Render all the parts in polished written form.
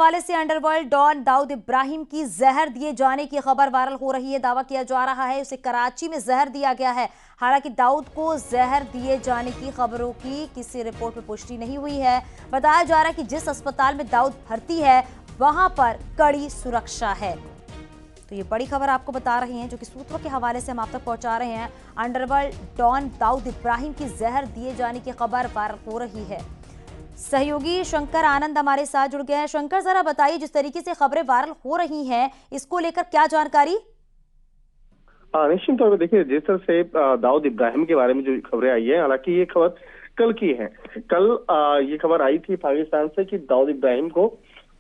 हवाले से underworld don Dawood Ibrahim की जहर दिए जाने की खबर वायरल हो रही है। दावा किया जा रहा है उसे कराची में जहर दिया गया है। हालांकि दाऊद को जहर दिए जाने की खबरों की किसी रिपोर्ट में पुष्टि नहीं हुई है। बताया जा रहा है कि जिस अस्पताल में दाऊद भर्ती है वहां पर कड़ी सुरक्षा है। तो ये बड़ी खबर आपको बता रहे हैं जो कि सूत्रों के हवाले से हम आप तक पहुंचा रहे हैं। अंडरवर्ल्ड डॉन दाऊद इब्राहिम की जहर दिए जाने की खबर वायरल हो रही है। सहयोगी शंकर आनंद हमारे साथ जुड़ गए हैं। शंकर, जरा बताइए, जिस तरीके से खबरें वायरल हो रही हैं इसको लेकर क्या जानकारी? निश्चित तौर पर देखिए, जिस तरह से दाऊद इब्राहिम के बारे में जो खबरें आई है, हालांकि ये खबर कल की है। कल ये खबर आई थी पाकिस्तान से कि दाऊद इब्राहिम को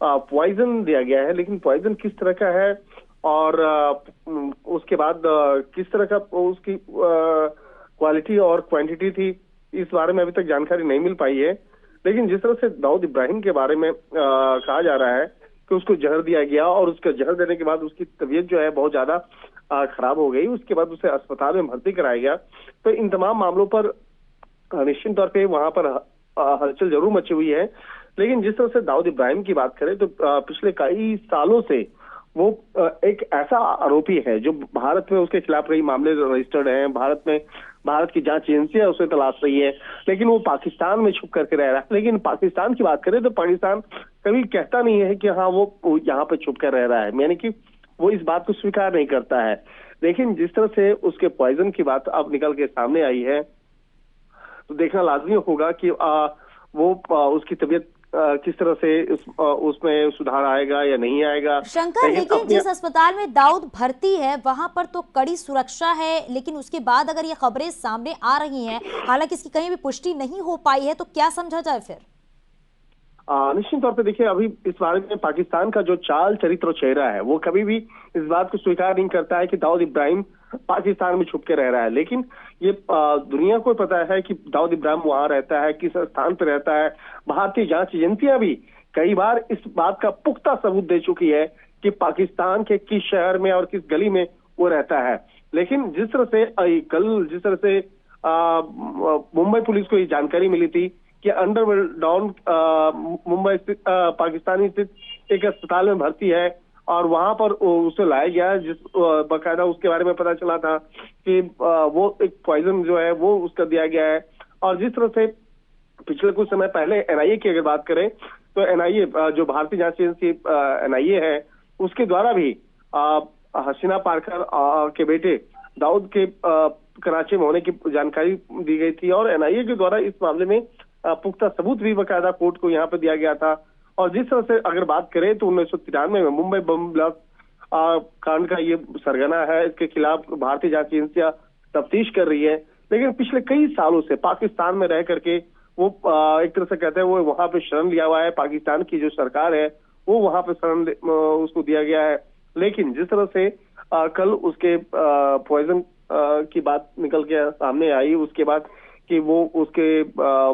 पॉइजन दिया गया है, लेकिन पॉइजन किस तरह का है और उसके बाद किस तरह का उसकी क्वालिटी और क्वांटिटी थी, इस बारे में अभी तक जानकारी नहीं मिल पाई है। लेकिन जिस तरह से दाऊद इब्राहिम के बारे में कहा जा रहा है कि उसको जहर दिया गया और उसका जहर देने के बाद उसकी तबीयत जो है बहुत ज्यादा खराब हो गई, उसके बाद उसे अस्पताल में भर्ती कराया गया। तो इन तमाम मामलों पर निश्चित तौर पे वहां पर हलचल जरूर मची हुई है। लेकिन जिस तरह से दाऊद इब्राहिम की बात करें तो पिछले कई सालों से वो एक ऐसा आरोपी है जो भारत में उसके खिलाफ कई मामले रजिस्टर्ड हैं। भारत की जांच एजेंसियां उसे तलाश रही है, लेकिन वो पाकिस्तान में छुप करके रह रहा है। लेकिन पाकिस्तान की बात करें तो पाकिस्तान कभी कहता नहीं है कि हाँ वो यहाँ पे छुप कर रह रहा है, यानी कि वो इस बात को स्वीकार नहीं करता है। लेकिन जिस तरह से उसके पॉइजन की बात अब निकल के सामने आई है तो देखना लाजमी होगा कि उसकी तबीयत किस तरह से उसमें सुधार आएगा या नहीं आएगा। शंकर, लेकिन जिस अस्पताल में दाऊद भर्ती है वहां पर तो कड़ी सुरक्षा है, लेकिन उसके बाद अगर ये खबरें सामने आ रही हैं, हालांकि इसकी कहीं भी पुष्टि नहीं हो पाई है, तो क्या समझा जाए फिर? निश्चित तौर पे देखिए, अभी इस बारे में पाकिस्तान का जो चाल चरित्र और चेहरा है वो कभी भी इस बात को स्वीकार नहीं करता है कि दाऊद इब्राहिम पाकिस्तान में छुप के रह रहा है। लेकिन ये दुनिया को पता है कि दाऊद इब्राहिम वहां रहता है, किस स्थान पर रहता है। भारतीय जांच एजेंसियां भी कई बार इस बात का पुख्ता सबूत दे चुकी है कि पाकिस्तान के किस शहर में और किस गली में वो रहता है। लेकिन जिस तरह से मुंबई पुलिस को ये जानकारी मिली थी कि अंडरवर्ल्ड डॉन मुंबई स्थित पाकिस्तानी स्थित एक अस्पताल में भर्ती है और वहां पर उसे लाया गया, जिस बाकायदा उसके बारे में पता चला था कि वो एक पॉइजन जो है वो उसका दिया गया है। और जिस तरह से पिछले कुछ समय पहले एनआईए की अगर बात करें तो एनआईए जो भारतीय जांच एजेंसी एनआईए है, उसके द्वारा भी हसीना पारकर के बेटे दाऊद के कराची में होने की जानकारी दी गई थी और एनआईए के द्वारा इस मामले में पुख्ता सबूत भी बकायदा कोर्ट को यहाँ पे दिया गया था। और जिस तरह से अगर बात करें तो 1993 में मुंबई बम ब्लास्ट कांड का ये सरगना है, इसके खिलाफ भारतीय जांच एजेंसियां तफ्तीश कर रही है। लेकिन पिछले कई सालों से पाकिस्तान में रह करके वो एक तरह से कहते हैं वो वहां पे शरण लिया हुआ है। पाकिस्तान की जो सरकार है वो वहां पे शरण उसको दिया गया है। लेकिन जिस तरह से कल उसके पॉइजन की बात निकल के सामने आई, उसके बाद कि वो उसके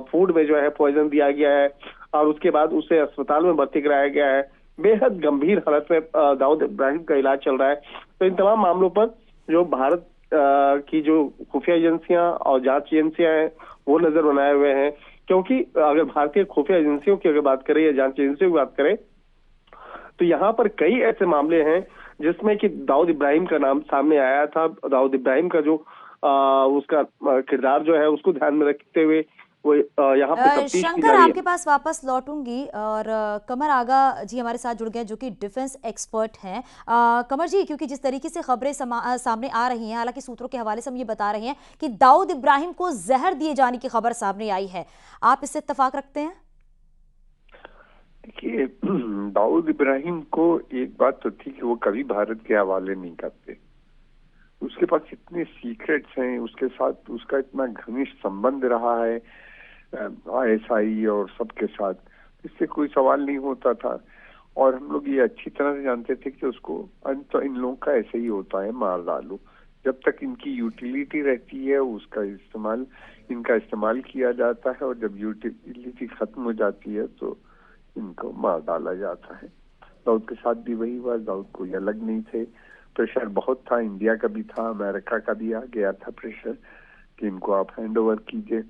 फूड में जो है पॉइजन दिया गया है और उसके बाद उसे अस्पताल में भर्ती कराया गया है। बेहद गंभीर हालत में दाऊद इब्राहिम का इलाज चल रहा है। तो इन तमाम मामलों पर जो भारत की जो खुफिया एजेंसियां और जांच एजेंसियां हैं वो नजर बनाए हुए हैं, क्योंकि अगर भारतीय खुफिया एजेंसियों की अगर बात करें या जांच एजेंसियों की बात करें तो यहाँ पर कई ऐसे मामले हैं जिसमें कि दाऊद इब्राहिम का नाम सामने आया था। दाऊद इब्राहिम का जो उसका किरदार जो है उसको ध्यान में रखते हुए वो यहाँ पे तफ्तीश की जा रही है। आपके पास वापस लौटूंगी और कमर आगा जी हमारे साथ जुड़ गए जो कि डिफेंस एक्सपर्ट हैं। कमर जी, क्योंकि जिस तरीके से खबरें सामने आ रही हैं, हालांकि सूत्रों के हवाले से हम ये बता रहे हैं कि दाऊद इब्राहिम को जहर दिए जाने की खबर सामने आई है, आप इससे इत्तेफाक रखते हैं? देखिए, दाऊद इब्राहिम को एक बात तो थी कि वो कभी भारत के हवाले नहीं करते। उसके पास इतने सीक्रेट्स हैं, उसके साथ उसका इतना घनिष्ठ संबंध रहा है आईएसआई और सबके साथ, इससे कोई सवाल नहीं होता था। और हम लोग ये अच्छी तरह से जानते थे कि उसको तो इन लोगों का ऐसे ही होता है, मार डालो। जब तक इनकी यूटिलिटी रहती है इनका इस्तेमाल किया जाता है और जब यूटिलिटी खत्म हो जाती है तो इनको मार डाला जाता है। दाऊद के साथ भी वही हुआ। दाऊद कोई अलग नहीं थे, प्रेशर बहुत था, इंडिया का भी था, अमेरिका का भी आ गया था प्रेशर कि इनको आप हैंड ओवर कीजिए।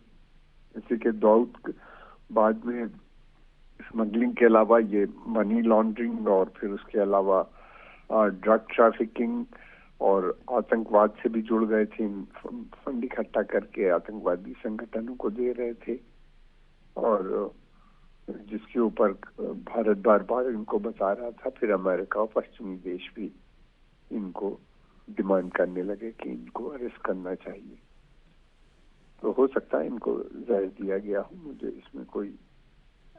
जैसे कि दाऊद बाद में स्मगलिंग के अलावा ये मनी लॉन्ड्रिंग और फिर उसके अलावा ड्रग ट्रैफिकिंग और आतंकवाद से भी जुड़ गए थे। फंड इकट्ठा करके आतंकवादी संगठनों को दे रहे थे और जिसके ऊपर भारत बार बार इनको बता रहा था। फिर अमेरिका और पश्चिमी देश भी इनको डिमांड करने लगे कि इनको अरेस्ट करना चाहिए। तो हो सकता है इनको जहर दिया गया हो, मुझे इसमें कोई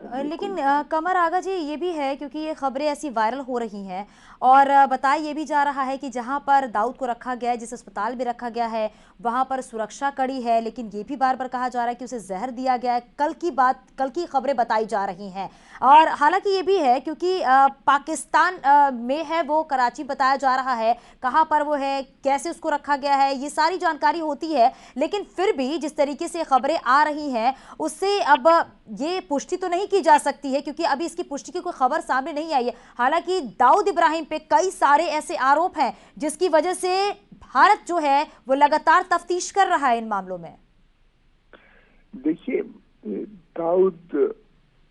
लेकिन कमर आगा जी ये भी है क्योंकि ये खबरें ऐसी वायरल हो रही हैं और बताया ये भी जा रहा है कि जहां पर दाऊद को रखा गया है, जिस अस्पताल में रखा गया है, वहां पर सुरक्षा कड़ी है, लेकिन ये भी बार बार कहा जा रहा है कि उसे जहर दिया गया है। कल की खबरें बताई जा रही हैं और हालांकि ये भी है क्योंकि पाकिस्तान में है वो, कराची बताया जा रहा है, कहाँ पर वो है, कैसे उसको रखा गया है, ये सारी जानकारी होती है। लेकिन फिर भी जिस तरीके से खबरें आ रही हैं उससे अब ये पुष्टि तो नहीं की जा सकती है क्योंकि अभी इसकी पुष्टि की कोई खबर सामने नहीं आई है। हालांकि दाऊद इब्राहिम पे कई सारे ऐसे आरोप हैं जिसकी वजह से भारत जो है वो लगातार तफ्तीश कर रहा है इन मामलों में। देखिए, दाऊद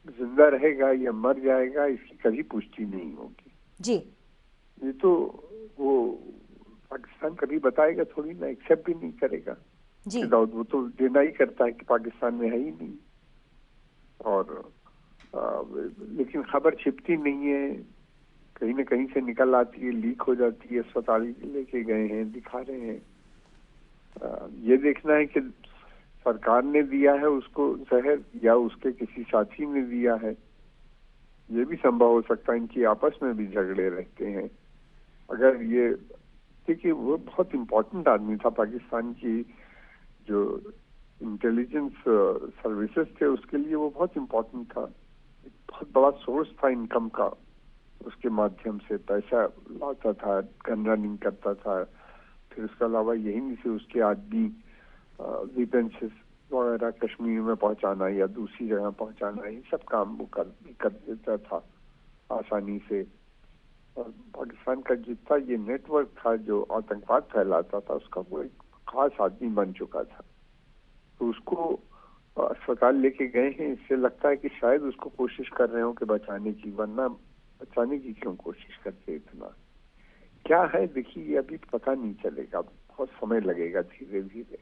जिंदा रहेगा या मर जाएगा इसकी कभी पुष्टि नहीं होगी जी। ये तो वो पाकिस्तान कभी बताएगा थोड़ी ना, एक्सेप्ट भी नहीं करेगा जी। दाऊद वो तो देना ही करता है कि पाकिस्तान में है ही नहीं। और लेकिन खबर छिपती नहीं है, कहीं ना कहीं से निकल आती है, लीक हो जाती है। अस्पताल लेके गए हैं, दिखा रहे हैं। ये देखना है कि सरकार ने दिया है उसको जहर या उसके किसी साथी ने दिया है, ये भी संभव हो सकता है। इनकी आपस में भी झगड़े रहते हैं। अगर ये देखिए, वो बहुत इम्पोर्टेंट आदमी था, पाकिस्तान की जो इंटेलिजेंस सर्विसेज थे उसके लिए वो बहुत इम्पोर्टेंट था। एक बहुत बड़ा सोर्स था इनकम का, उसके माध्यम से पैसा लाता था, गन रनिंग करता था। फिर उसके अलावा यही से उसके आदमी वेपन्स वगैरह कश्मीर में पहुंचाना या दूसरी जगह पहुंचाना, ये सब काम वो कर देता था आसानी से। और पाकिस्तान का जितना ये नेटवर्क था जो आतंकवाद फैलाता था, उसका वो एक खास आदमी बन चुका था। तो उसको अस्पताल लेके गए हैं, इससे लगता है कि शायद उसको कोशिश कर रहे हो कि बचाने की, वरना बचाने की क्यों कोशिश करते इतना। क्या है देखिए, ये अभी पता नहीं चलेगा, बहुत समय लगेगा धीरे धीरे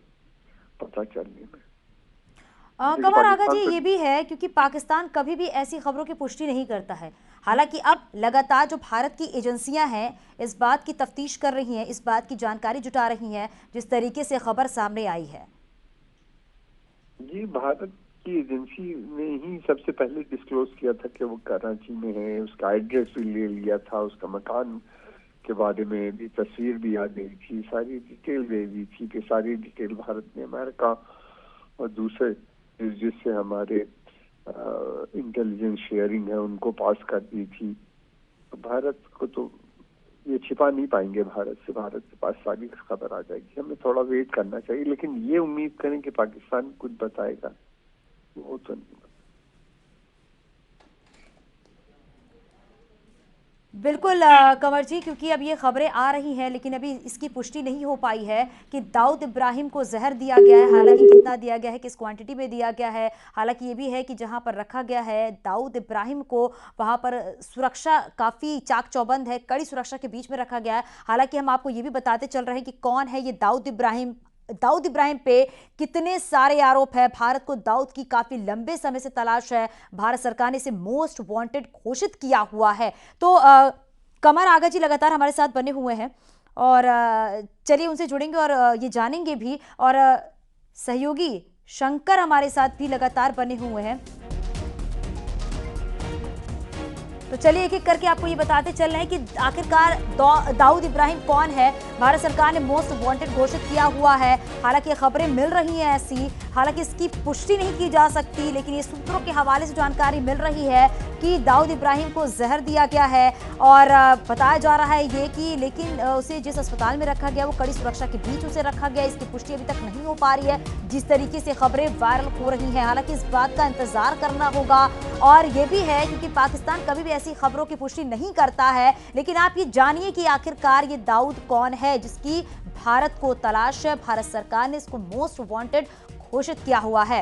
पता चलने में। कमर आगा जी ये भी है क्योंकि पाकिस्तान कभी भी ऐसी खबरों की पुष्टि नहीं करता है। हालांकि अब लगातार जो भारत की एजेंसियां हैं इस बात की तफ्तीश कर रही हैं, इस बात की जानकारी जुटा रही हैं जिस तरीके से खबर सामने आई है। जी, भारत की एजेंसी ने ही सबसे पहले डिस्क्लोज किया था कि वो कराची में है। उसका एड्रेस भी ले लिया था, उसका मकान के बारे में भी तस्वीर भी आ गई थी, सारी डिटेल दे दी थी कि सारी डिटेल भारत ने अमेरिका और दूसरे जिससे हमारे इंटेलिजेंस शेयरिंग है उनको पास कर दी थी। तो भारत को तो ये छिपा नहीं पाएंगे भारत से, भारत के पास सारी खबर आ जाएगी। हमें थोड़ा वेट करना चाहिए, लेकिन ये उम्मीद करें कि पाकिस्तान कुछ बताएगा वो तो नहीं। बिल्कुल कंवर जी, क्योंकि अब ये खबरें आ रही हैं लेकिन अभी इसकी पुष्टि नहीं हो पाई है कि दाऊद इब्राहिम को जहर दिया गया है। हालांकि कितना दिया गया है, किस क्वांटिटी में दिया गया है। हालांकि ये भी है कि जहां पर रखा गया है दाऊद इब्राहिम को, वहां पर सुरक्षा काफ़ी चाक चौबंद है, कड़ी सुरक्षा के बीच में रखा गया है। हालांकि हम आपको ये भी बताते चल रहे हैं कि कौन है ये दाऊद इब्राहिम, दाऊद इब्राहिम पे कितने सारे आरोप है। भारत को दाऊद की काफी लंबे समय से तलाश है, भारत सरकार ने इसे मोस्ट वांटेड घोषित किया हुआ है। तो कमर आगा जी लगातार हमारे साथ बने हुए हैं और चलिए उनसे जुड़ेंगे और ये जानेंगे भी। और सहयोगी शंकर हमारे साथ भी लगातार बने हुए हैं। तो चलिए एक एक करके आपको ये बताते चल रहे हैं कि आखिरकार दाऊद इब्राहिम कौन है। भारत सरकार ने मोस्ट वांटेड घोषित किया हुआ है। हालांकि खबरें मिल रही हैं ऐसी, हालांकि इसकी पुष्टि नहीं की जा सकती, लेकिन ये सूत्रों के हवाले से जानकारी मिल रही है कि दाऊद इब्राहिम को जहर दिया गया है। और बताया जा रहा है ये कि लेकिन उसे जिस अस्पताल में रखा गया वो कड़ी सुरक्षा के बीच उसे रखा गया। इसकी पुष्टि अभी तक नहीं हो पा रही है जिस तरीके से खबरें वायरल हो रही हैं। हालांकि इस बात का इंतजार करना होगा। और ये भी है क्योंकि पाकिस्तान कभी भी ऐसी खबरों की पुष्टि नहीं करता है, लेकिन आप ये जानिए कि आखिरकार ये दाऊद कौन है जिसकी भारत को तलाश है। भारत सरकार ने इसको मोस्ट वांटेड घोषित किया हुआ है।